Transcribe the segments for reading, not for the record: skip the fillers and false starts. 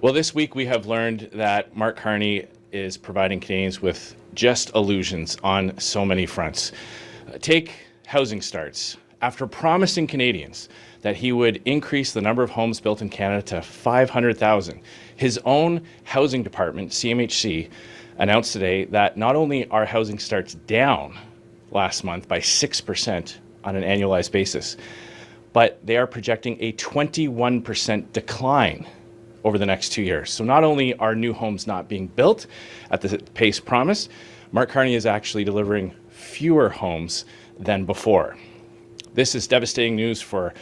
Well, this week we have learned that Mark Carney is providing Canadians with just illusions on so many fronts. Take housing starts. After promising Canadians that he would increase the number of homes built in Canada to 500,000, his own housing department, CMHC, announced today that not only are housing starts down last month by 6% on an annualized basis, but they are projecting a 21% decline over the next 2 years. So not only are new homes not being built at the pace promised, Mark Carney is actually delivering fewer homes than before. This is devastating news for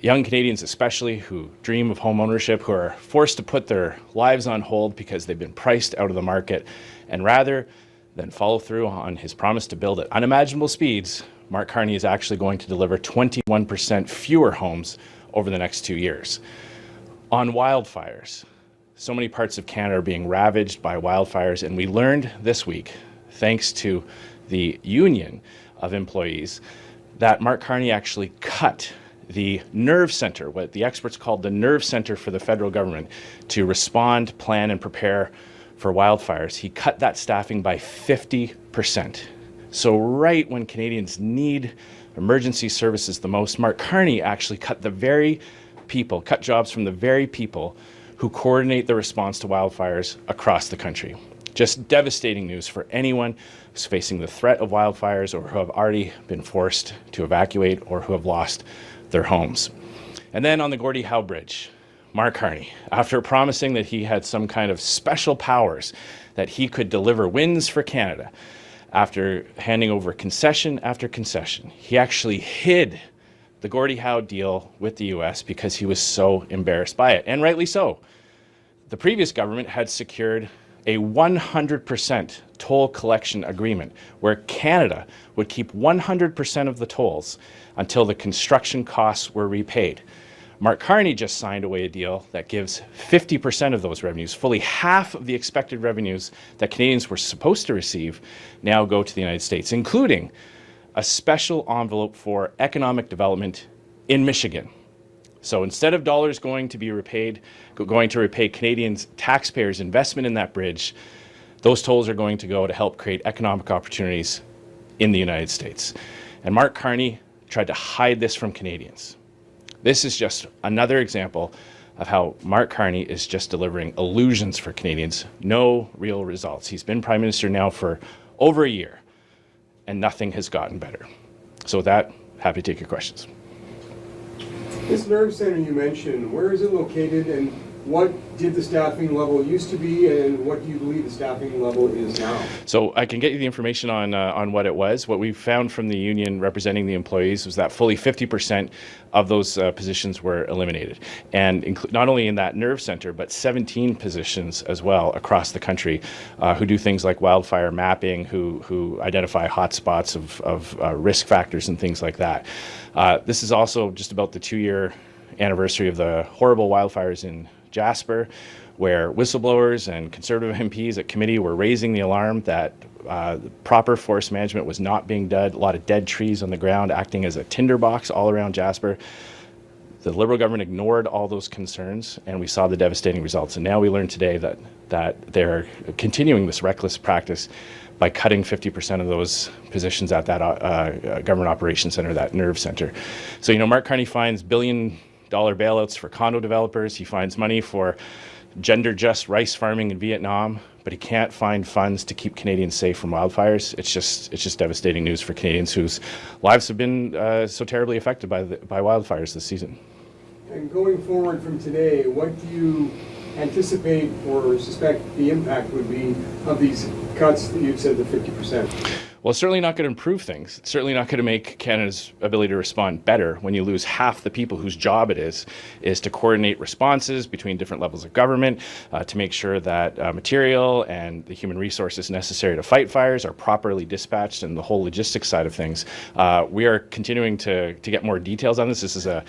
young Canadians especially who dream of home ownership, who are forced to put their lives on hold because they've been priced out of the market. And rather than follow through on his promise to build at unimaginable speeds, Mark Carney is actually going to deliver 21% fewer homes over the next 2 years. On wildfires, so many parts of Canada are being ravaged by wildfires, and we learned this week, thanks to the union of employees, that Mark Carney actually cut the nerve center, what the experts called the nerve center for the federal government, to respond, plan, and prepare for wildfires. He cut that staffing by 50%. So right when Canadians need emergency services the most, Mark Carney actually cut jobs from the very people who coordinate the response to wildfires across the country. Just devastating news for anyone who's facing the threat of wildfires or who have already been forced to evacuate or who have lost their homes. And then on the Gordie Howe Bridge, Mark Carney, after promising that he had some kind of special powers, that he could deliver wins for Canada, after handing over concession after concession, he actually hid the Gordie Howe deal with the US because he was so embarrassed by it, and rightly so. The previous government had secured a 100% toll collection agreement where Canada would keep 100% of the tolls until the construction costs were repaid. Mark Carney just signed away a deal that gives 50% of those revenues, fully half of the expected revenues that Canadians were supposed to receive, now go to the United States, including a special envelope for economic development in Michigan. So instead of dollars going to repay Canadians, taxpayers' investment in that bridge, those tolls are going to go to help create economic opportunities in the United States. And Mark Carney tried to hide this from Canadians. This is just another example of how Mark Carney is just delivering illusions for Canadians, no real results. He's been Prime Minister now for over a year, and nothing has gotten better. So with that, happy to take your questions. This nerve center you mentioned, where is it located, and what did the staffing level used to be, and what do you believe the staffing level is now? So I can get you the information on what it was. What we found from the union representing the employees was that fully 50% of those positions were eliminated. And not only in that nerve center, but 17 positions as well across the country who do things like wildfire mapping, who identify hotspots of risk factors and things like that. This is also just about the 2-year anniversary of the horrible wildfires in Jasper, where whistleblowers and Conservative MPs at committee were raising the alarm that proper forest management was not being done, a lot of dead trees on the ground acting as a tinderbox all around Jasper. The Liberal government ignored all those concerns, and we saw the devastating results. And now we learned today that they're continuing this reckless practice by cutting 50% of those positions at that government operations center, that nerve center. So, Mark Carney finds billion-dollar bailouts for condo developers. He finds money for gender-just rice farming in Vietnam, but he can't find funds to keep Canadians safe from wildfires. It's just devastating news for Canadians whose lives have been so terribly affected by wildfires this season. And going forward from today, what do you anticipate or suspect the impact would be of these cuts that you've said, the 50%? Well, it's certainly not going to improve things. It's certainly not going to make Canada's ability to respond better when you lose half the people whose job it is to coordinate responses between different levels of government, to make sure that material and the human resources necessary to fight fires are properly dispatched, and the whole logistics side of things. We are continuing to get more details on this. This is a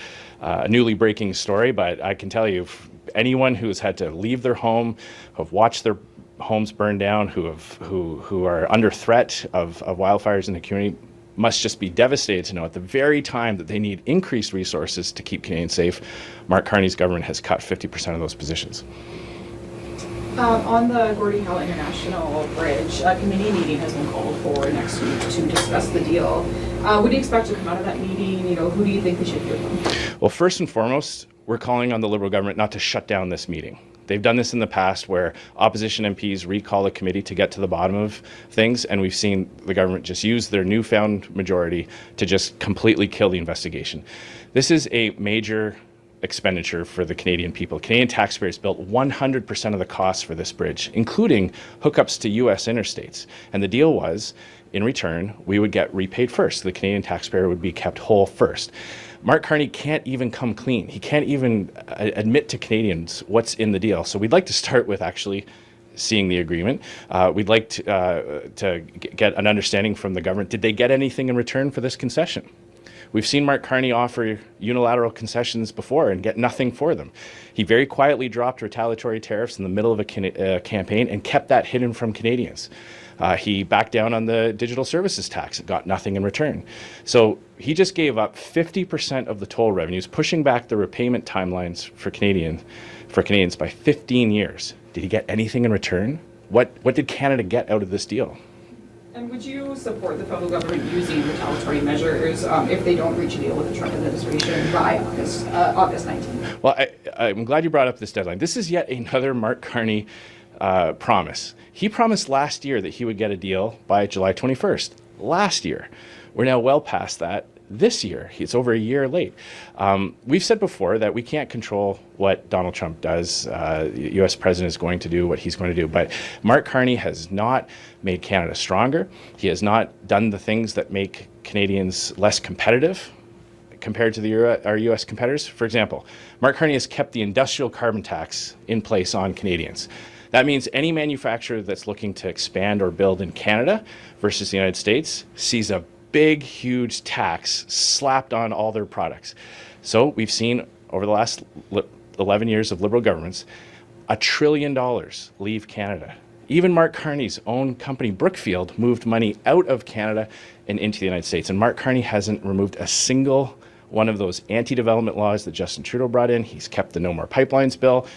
newly breaking story, but I can tell you, anyone who has had to leave their home, who have watched their homes burn down, who are under threat of wildfires in the community, must just be devastated to know at the very time that they need increased resources to keep Canadians safe, Mark Carney's government has cut 50% of those positions. On the Gordie Howe International Bridge, a committee meeting has been called for next week to discuss the deal. What do you expect to come out of that meeting? Who do you think we should hear from? Well, first and foremost, we're calling on the Liberal government not to shut down this meeting. They've done this in the past where opposition MPs recall a committee to get to the bottom of things, and we've seen the government just use their newfound majority to just completely kill the investigation. This is a major expenditure for the Canadian people. Canadian taxpayers built 100% of the costs for this bridge, including hookups to U.S. interstates. And the deal was, in return, we would get repaid first. The Canadian taxpayer would be kept whole first. Mark Carney can't even come clean. He can't even admit to Canadians what's in the deal. So we'd like to start with actually seeing the agreement. We'd like to get an understanding from the government. Did they get anything in return for this concession? We've seen Mark Carney offer unilateral concessions before and get nothing for them. He very quietly dropped retaliatory tariffs in the middle of a campaign and kept that hidden from Canadians. He backed down on the digital services tax and got nothing in return. So he just gave up 50% of the toll revenues, pushing back the repayment timelines for Canadians by 15 years. Did he get anything in return? What did Canada get out of this deal? And would you support the federal government using retaliatory measures if they don't reach a deal with the Trump administration by August 19th? Well, I'm glad you brought up this deadline. This is yet another Mark Carney promise. He promised last year that he would get a deal by July 21st. Last year. We're now well past that. This year, it's over a year late. We've said before that we can't control what Donald Trump does. The U.S. president is going to do what he's going to do. But Mark Carney has not made Canada stronger. He has not done the things that make Canadians less competitive compared to our U.S. competitors. For example, Mark Carney has kept the industrial carbon tax in place on Canadians. That means any manufacturer that's looking to expand or build in Canada versus the United States sees a big, huge tax slapped on all their products. So we've seen over the last 11 years of Liberal governments, $1 trillion leave Canada. Even Mark Carney's own company, Brookfield, moved money out of Canada and into the United States. And Mark Carney hasn't removed a single one of those anti-development laws that Justin Trudeau brought in. He's kept the No More Pipelines bill.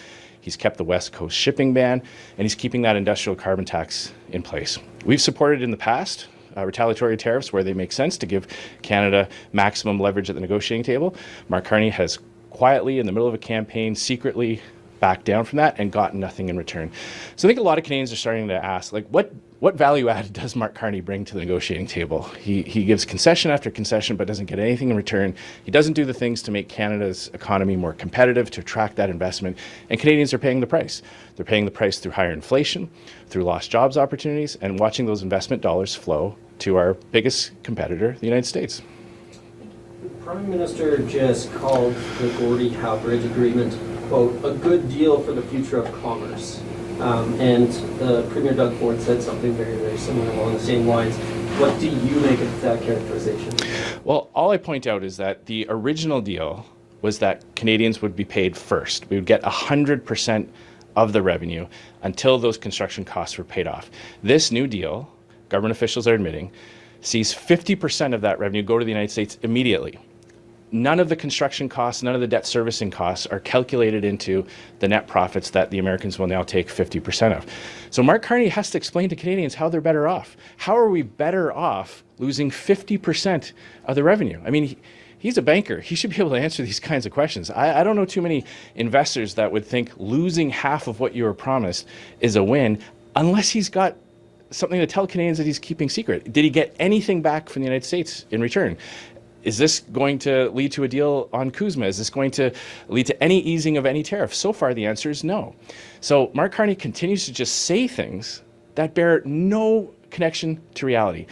He's kept the West Coast shipping ban, and he's keeping that industrial carbon tax in place. We've supported in the past retaliatory tariffs where they make sense to give Canada maximum leverage at the negotiating table. Mark Carney has quietly, in the middle of a campaign, secretly backed down from that and gotten nothing in return. So I think a lot of Canadians are starting to ask, like, what value add does Mark Carney bring to the negotiating table? He gives concession after concession but doesn't get anything in return. He doesn't do the things to make Canada's economy more competitive, to attract that investment, and Canadians are paying the price. They're paying the price through higher inflation, through lost jobs opportunities, and watching those investment dollars flow to our biggest competitor, the United States. The Prime Minister just called the Gordie Howe Bridge Agreement, quote, a good deal for the future of commerce. And Premier Doug Ford said something very, very similar along the same lines. What do you make of that characterization? Well, all I point out is that the original deal was that Canadians would be paid first. We would get 100% of the revenue until those construction costs were paid off. This new deal, government officials are admitting, sees 50% of that revenue go to the United States immediately. None of the construction costs, none of the debt servicing costs are calculated into the net profits that the Americans will now take 50% of. So Mark Carney has to explain to Canadians how they're better off. How are we better off losing 50% of the revenue? I mean, he's a banker. He should be able to answer these kinds of questions. I don't know too many investors that would think losing half of what you were promised is a win unless he's got something to tell Canadians that he's keeping secret. Did he get anything back from the United States in return? Is this going to lead to a deal on CUSMA? Is this going to lead to any easing of any tariff? So far, the answer is no. So Mark Carney continues to just say things that bear no connection to reality.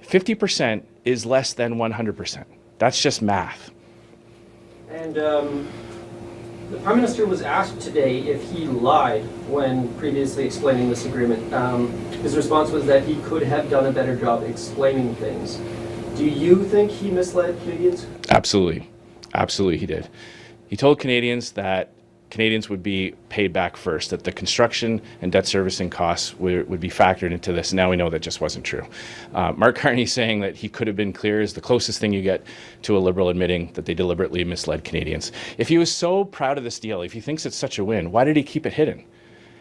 50% is less than 100%. That's just math. And the Prime Minister was asked today if he lied when previously explaining this agreement. His response was that he could have done a better job explaining things. Do you think he misled Canadians? Absolutely. Absolutely he did. He told Canadians that Canadians would be paid back first, that the construction and debt servicing costs would be factored into this. Now we know that just wasn't true. Mark Carney saying that he could have been clear is the closest thing you get to a Liberal admitting that they deliberately misled Canadians. If he was so proud of this deal, if he thinks it's such a win, why did he keep it hidden?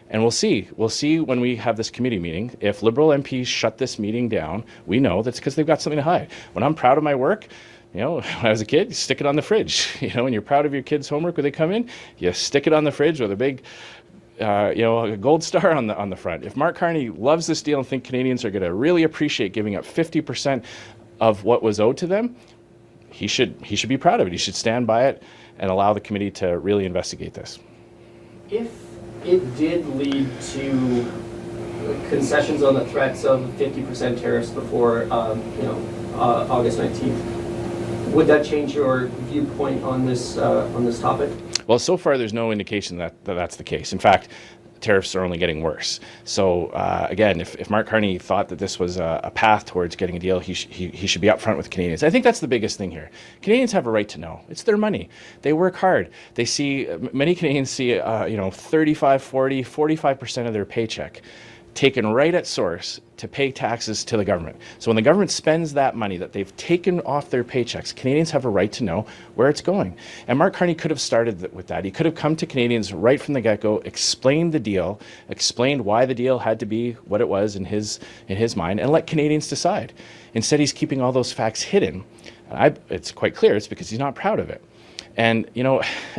And we'll see. We'll see when we have this committee meeting. If Liberal MPs shut this meeting down, we know that's because they've got something to hide. When I'm proud of my work, when I was a kid, you stick it on the fridge. When you're proud of your kids' homework when they come in, you stick it on the fridge with a big, a gold star on the front. If Mark Carney loves this deal and think Canadians are going to really appreciate giving up 50% of what was owed to them, he should be proud of it. He should stand by it and allow the committee to really investigate this. If it did lead to concessions on the threats of 50% tariffs before, August 19th, would that change your viewpoint on this topic? Well, so far there's no indication that that's the case. In fact, tariffs are only getting worse. So again, if Mark Carney thought that this was a path towards getting a deal, he should be upfront with Canadians. I think that's the biggest thing here. Canadians have a right to know. It's their money. They work hard. They see, many Canadians see, 35, 40, 45% of their paycheck taken right at source to pay taxes to the government. So when the government spends that money that they've taken off their paychecks, Canadians have a right to know where it's going. And Mark Carney could have started with that. He could have come to Canadians right from the get-go, explained the deal, explained why the deal had to be what it was in his mind, and let Canadians decide. Instead, he's keeping all those facts hidden. It's quite clear it's because he's not proud of it. And,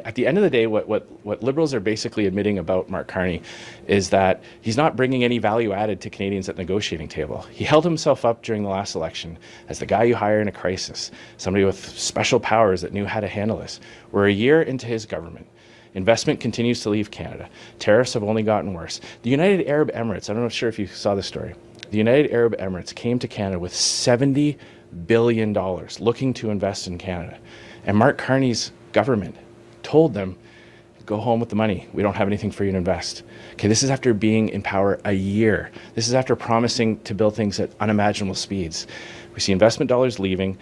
at the end of the day, what Liberals are basically admitting about Mark Carney is that he's not bringing any value added to Canadians at the negotiating table. He held himself up during the last election as the guy you hire in a crisis, somebody with special powers that knew how to handle this. We're a year into his government. Investment continues to leave Canada. Tariffs have only gotten worse. The United Arab Emirates, I'm not sure if you saw this story, the United Arab Emirates came to Canada with $70 billion looking to invest in Canada. And Mark Carney's government told them, go home with the money. We don't have anything for you to invest. Okay, this is after being in power a year. This is after promising to build things at unimaginable speeds. We see investment dollars leaving,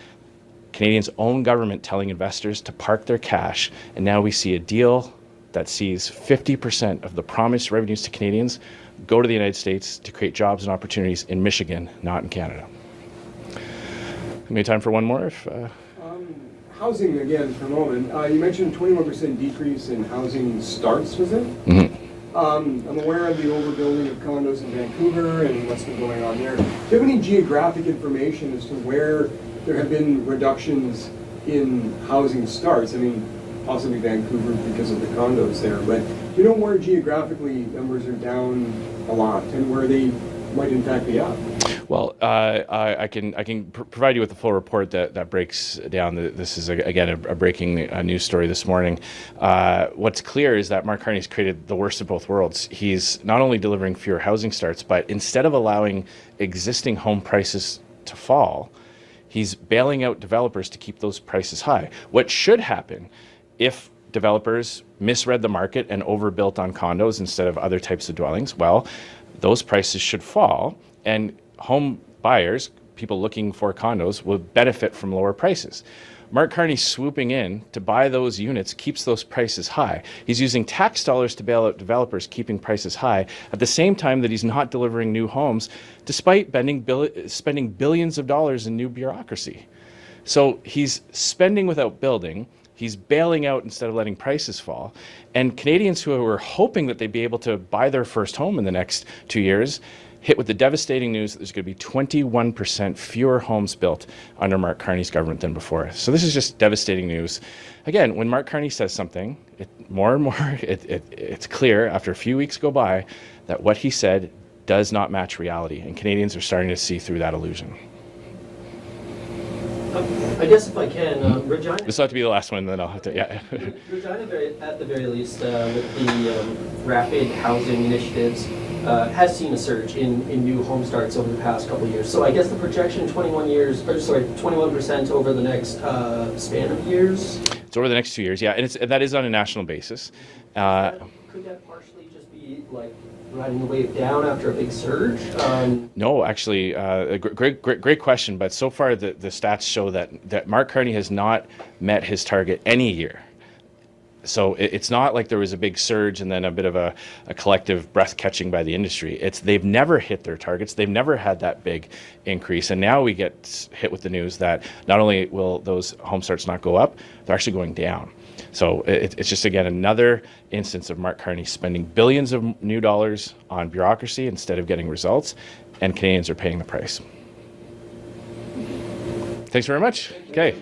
Canadians' own government telling investors to park their cash, and now we see a deal that sees 50% of the promised revenues to Canadians go to the United States to create jobs and opportunities in Michigan, not in Canada. Maybe time for one more? Housing again for a moment. You mentioned 21% decrease in housing starts, was it? Mm-hmm. I'm aware of the overbuilding of condos in Vancouver and what's been going on there. Do you have any geographic information as to where there have been reductions in housing starts? I mean, possibly Vancouver because of the condos there, but do you know where geographically numbers are down a lot and where they might in fact be up? Well, I can provide you with the full report that breaks down. This is again a breaking news story this morning. What's clear is that Mark Carney's created the worst of both worlds. He's not only delivering fewer housing starts, but instead of allowing existing home prices to fall, he's bailing out developers to keep those prices high. What should happen if developers misread the market and overbuilt on condos instead of other types of dwellings? Well, those prices should fall, and home buyers, people looking for condos, will benefit from lower prices. Mark Carney swooping in to buy those units keeps those prices high. He's using tax dollars to bail out developers, keeping prices high, at the same time that he's not delivering new homes, despite spending billions of dollars in new bureaucracy. So he's spending without building. He's bailing out instead of letting prices fall. And Canadians who were hoping that they'd be able to buy their first home in the next 2 years hit with the devastating news that there's going to be 21% fewer homes built under Mark Carney's government than before. So this is just devastating news. Again, when Mark Carney says something, more and more it's clear after a few weeks go by that what he said does not match reality, and Canadians are starting to see through that illusion. I guess if I can, Regina. This will have to be the last one, then I'll have to, yeah. Regina, at the very least, with the rapid housing initiatives, has seen a surge in new home starts over the past couple of years. So I guess the projection 21% over the next span of years? It's over the next 2 years, yeah, and that is on a national basis. Could that partially just be like riding the wave down after a big surge? No, actually, a great question. But so far, the stats show that Mark Carney has not met his target any year. So it's not like there was a big surge and then a bit of a collective breath catching by the industry. They've never hit their targets. They've never had that big increase. And now we get hit with the news that not only will those home starts not go up, they're actually going down. So it's just, again, another instance of Mark Carney spending billions of new dollars on bureaucracy instead of getting results, and Canadians are paying the price. Thanks very much. Okay.